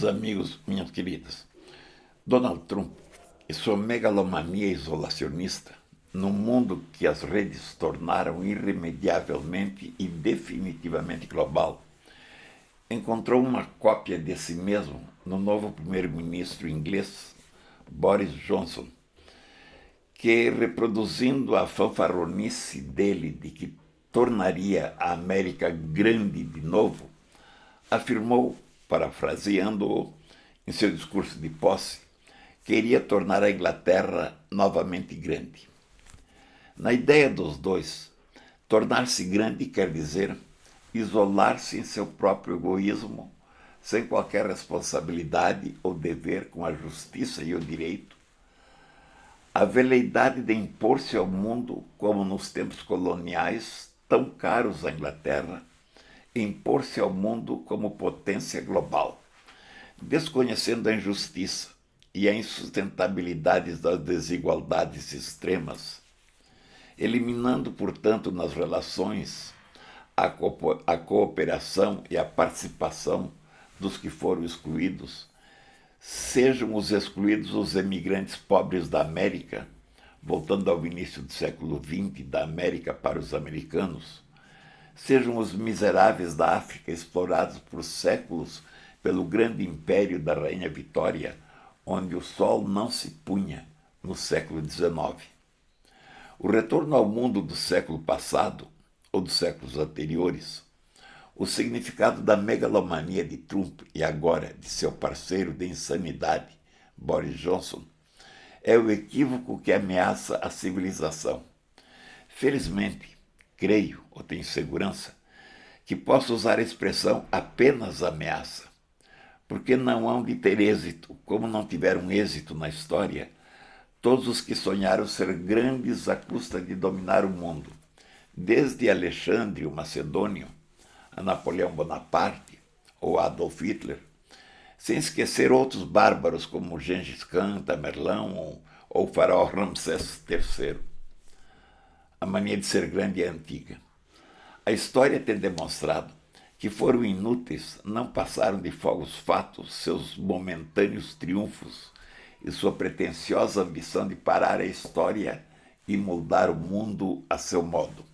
amigos, minhas queridas, Donald Trump e sua megalomania isolacionista, num mundo que as redes tornaram irremediavelmente e definitivamente global, encontrou uma cópia de si mesmo no novo primeiro-ministro inglês, Boris Johnson, que, reproduzindo a fanfarronice dele de que tornaria a América grande de novo, afirmou, parafraseando-o em seu discurso de posse, que iria tornar a Inglaterra novamente grande. Na ideia dos dois, tornar-se grande quer dizer isolar-se em seu próprio egoísmo, sem qualquer responsabilidade ou dever com a justiça e o direito, a veleidade de impor-se ao mundo, como nos tempos coloniais, tão caros à Inglaterra, impor-se ao mundo como potência global, desconhecendo a injustiça e a insustentabilidade das desigualdades extremas, eliminando, portanto, nas relações a cooperação e a participação dos que foram excluídos, sejam os excluídos os emigrantes pobres da América, voltando ao início do século XX, da América para os americanos, sejam os miseráveis da África explorados por séculos pelo grande império da Rainha Vitória, onde o sol não se punha no século XIX. O retorno ao mundo do século passado, ou dos séculos anteriores, o significado da megalomania de Trump e agora de seu parceiro de insanidade, Boris Johnson, é o equívoco que ameaça a civilização. Felizmente, creio, ou tenho segurança, que posso usar a expressão apenas ameaça, porque não hão de ter êxito, como não tiveram êxito na história, todos os que sonharam ser grandes à custa de dominar o mundo, desde Alexandre o Macedônio, a Napoleão Bonaparte ou Adolf Hitler, sem esquecer outros bárbaros como Gengis Khan, Tamerlão ou o faraó Ramsés III. A mania de ser grande é antiga. A história tem demonstrado que foram inúteis, não passaram de fogos fatos seus momentâneos triunfos e sua pretensiosa ambição de parar a história e moldar o mundo a seu modo.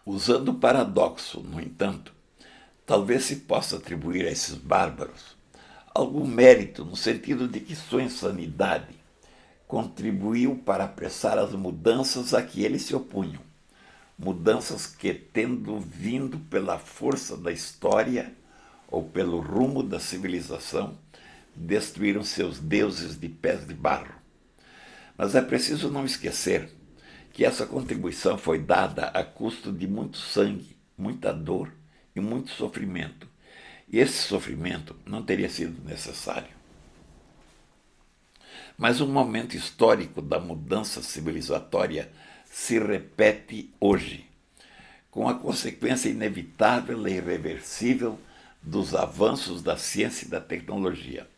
Usando o paradoxo, no entanto, talvez se possa atribuir a esses bárbaros algum mérito no sentido de que sua insanidade contribuiu para apressar as mudanças a que eles se opunham, mudanças que, tendo vindo pela força da história ou pelo rumo da civilização, destruíram seus deuses de pés de barro. Mas é preciso não esquecer que essa contribuição foi dada a custo de muito sangue, muita dor e muito sofrimento. E esse sofrimento não teria sido necessário. Mas um momento histórico da mudança civilizatória se repete hoje, com a consequência inevitável e irreversível dos avanços da ciência e da tecnologia.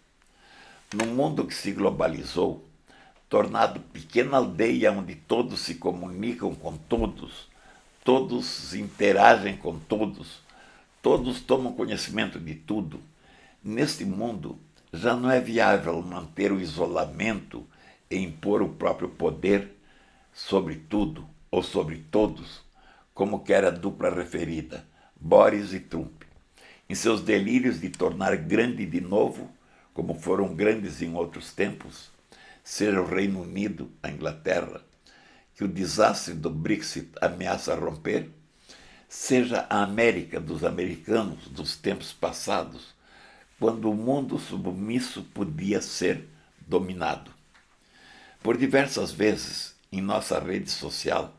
Num mundo que se globalizou, tornado pequena aldeia onde todos se comunicam com todos, todos interagem com todos, todos tomam conhecimento de tudo, neste mundo já não é viável manter o isolamento e impor o próprio poder sobre tudo ou sobre todos, como quer a dupla referida, Boris e Trump, em seus delírios de tornar grande de novo, como foram grandes em outros tempos, seja o Reino Unido, a Inglaterra, que o desastre do Brexit ameaça romper, seja a América dos americanos dos tempos passados, quando o mundo submisso podia ser dominado. Por diversas vezes, em nossa rede social,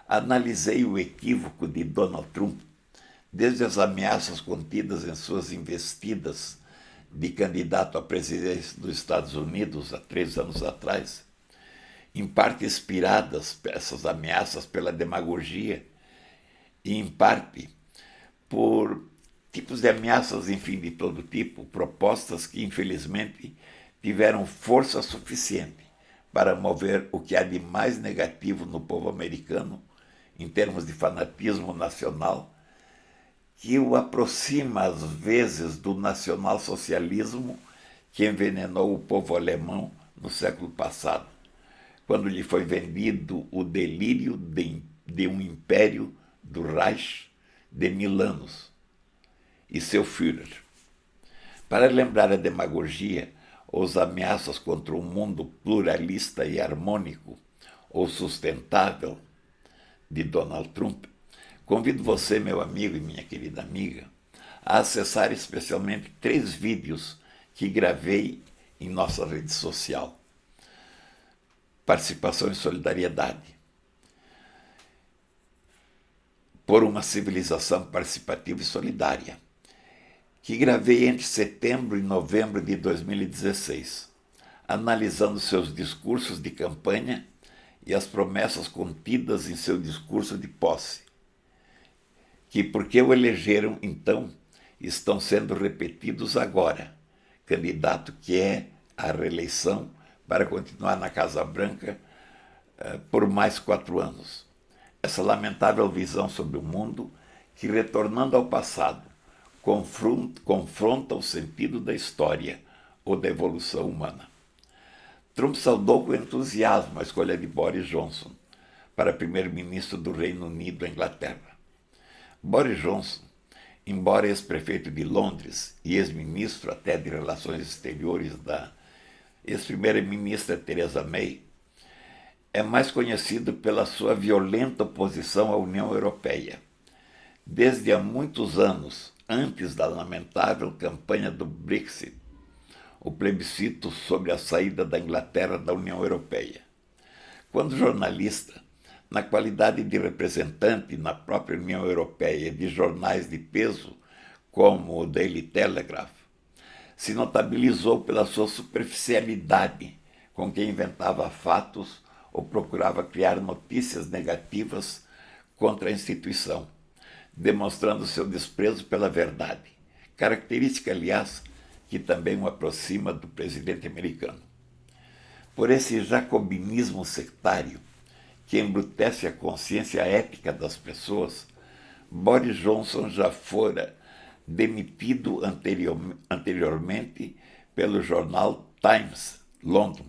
analisei o equívoco de Donald Trump, desde as ameaças contidas em suas investidas de candidato à presidência dos Estados Unidos há 3 anos atrás, em parte inspiradas essas ameaças pela demagogia e em parte por tipos de ameaças, enfim, de todo tipo, propostas que, infelizmente, tiveram força suficiente para mover o que há de mais negativo no povo americano, em termos de fanatismo nacional, que o aproxima, às vezes, do nacionalsocialismo que envenenou o povo alemão no século passado, quando lhe foi vendido o delírio de um império do Reich de 1000 anos e seu Führer. Para lembrar a demagogia ou as ameaças contra um mundo pluralista e harmônico ou sustentável de Donald Trump, convido você, meu amigo e minha querida amiga, a acessar especialmente 3 vídeos que gravei em nossa rede social. Participação e solidariedade. Por uma civilização participativa e solidária, que gravei entre setembro e novembro de 2016, analisando seus discursos de campanha e as promessas contidas em seu discurso de posse, que, porque o elegeram então, estão sendo repetidos agora, candidato que é à reeleição para continuar na Casa Branca por mais 4 anos. Essa lamentável visão sobre o mundo que, retornando ao passado, confronta o sentido da história ou da evolução humana. Trump saudou com entusiasmo a escolha de Boris Johnson para primeiro-ministro do Reino Unido e Inglaterra. Boris Johnson, embora ex-prefeito de Londres e ex-ministro até de Relações Exteriores da ex-primeira-ministra Theresa May, é mais conhecido pela sua violenta oposição à União Europeia. Desde há muitos anos, antes da lamentável campanha do Brexit, o plebiscito sobre a saída da Inglaterra da União Europeia. Quando jornalista, na qualidade de representante na própria União Europeia de jornais de peso, como o Daily Telegraph, se notabilizou pela sua superficialidade com que inventava fatos ou procurava criar notícias negativas contra a instituição, demonstrando seu desprezo pela verdade, característica, aliás, que também o aproxima do presidente americano. Por esse jacobinismo sectário, que embrutece a consciência ética das pessoas, Boris Johnson já fora demitido anteriormente pelo jornal Times, London,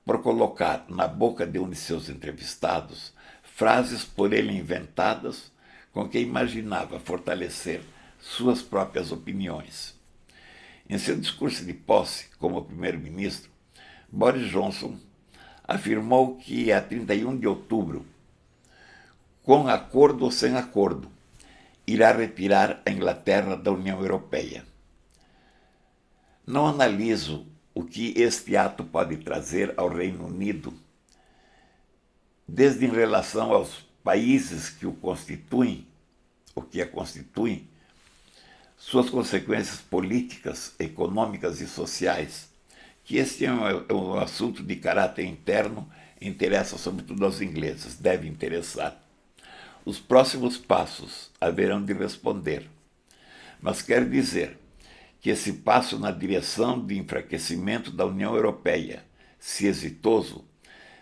por colocar na boca de um de seus entrevistados frases por ele inventadas com que imaginava fortalecer suas próprias opiniões. Em seu discurso de posse como primeiro-ministro, Boris Johnson afirmou que a 31 de outubro, com acordo ou sem acordo, irá retirar a Inglaterra da União Europeia. Não analiso o que este ato pode trazer ao Reino Unido, desde em relação aos países que o constituem, ou que a constituem, suas consequências políticas, econômicas e sociais, que este é um assunto de caráter interno, interessa sobretudo aos ingleses, deve interessar. Os próximos passos haverão de responder, mas quero dizer que esse passo na direção de enfraquecimento da União Europeia, se exitoso,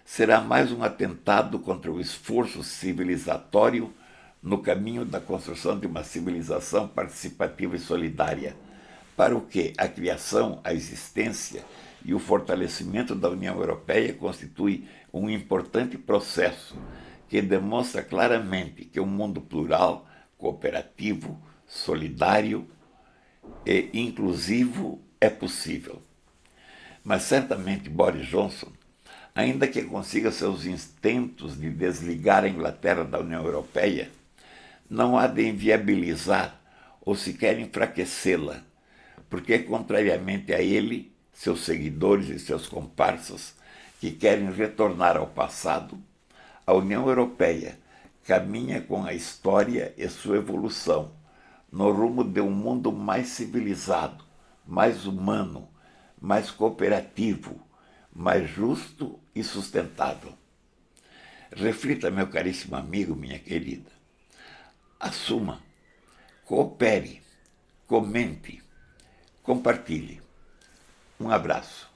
será mais um atentado contra o esforço civilizatório no caminho da construção de uma civilização participativa e solidária, para o que a criação, a existência e o fortalecimento da União Europeia constitui um importante processo que demonstra claramente que um mundo plural, cooperativo, solidário e inclusivo é possível. Mas certamente Boris Johnson, ainda que consiga seus intentos de desligar a Inglaterra da União Europeia, não há de inviabilizar ou sequer enfraquecê-la, porque, contrariamente a ele, seus seguidores e seus comparsas, que querem retornar ao passado, a União Europeia caminha com a história e sua evolução no rumo de um mundo mais civilizado, mais humano, mais cooperativo, mais justo e sustentável. Reflita, meu caríssimo amigo, minha querida. Assuma, coopere, comente, compartilhe. Um abraço.